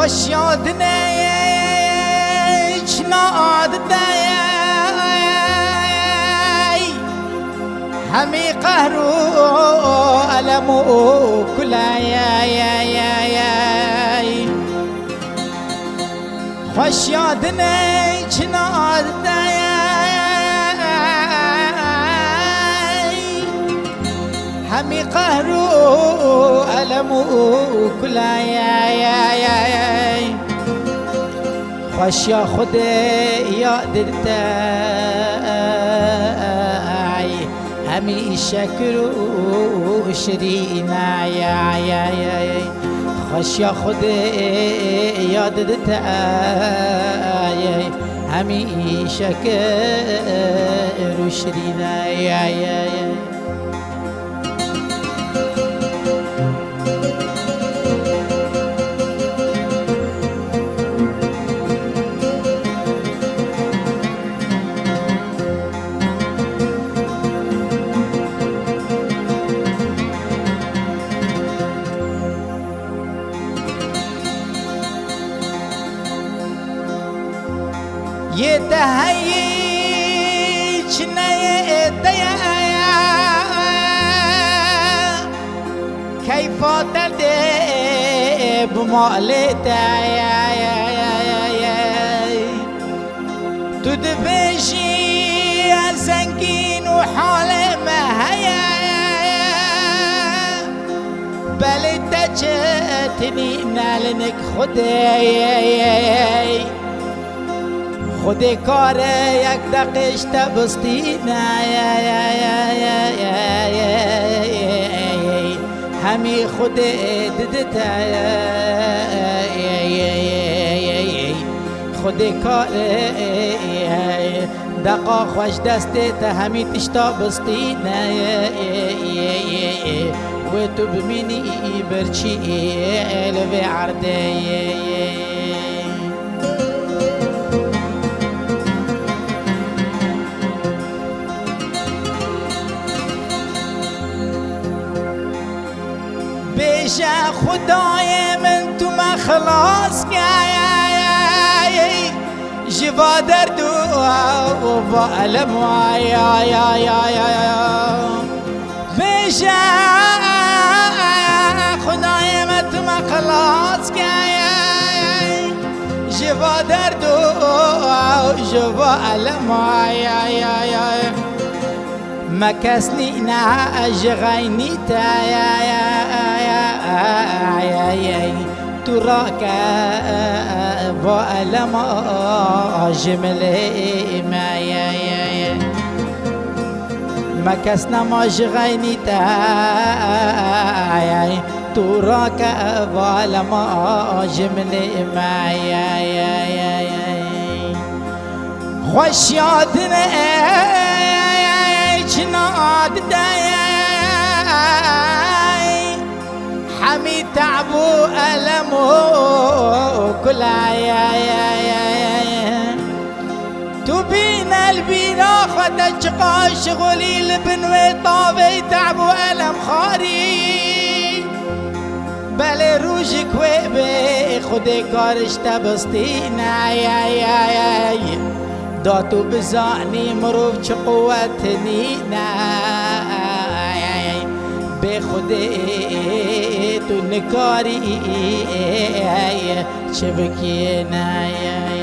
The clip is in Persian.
خوش یادنیش ناد دایی همی قهر و علم و کلایی خوش یادنیش ناد دایی همی قهر و علم و کلایی خوش یا خود یاد دای همی شکر و شیرینایی خوش یا خود یاد دای همی شکر و شیرینایی يتهيج نيديا كيف تدب مالتايا تدبشي زنقين وحال مهيا بل تجتني نالنك خداي خود کار یک دقیقه تبستینا همی خود ددتا خود کار دقا خوش دسته همی تشتا بستینا و تو بمینی برچی لوی عرده بیشه خدای من تو مخلاص گئی جوا درد و علم بیشه خدای من تو مخلاص گئی جوا درد و جوا علم مكسني ناج غيني تايا تراك بألم جملي مايا مكسنا ماج غيني تايا تراك بألم جملي مايا خوش يادنا ناد داي حمي تعبو ألمو كلايا تبين البينا خدشقا شغلي لبنوي طابي تعبو ألم خاري بل روجك ويبي خدي كارش تبستينا داتو بزانی مروف چه قوتنی نای به خود تو نکاری چه بکی نای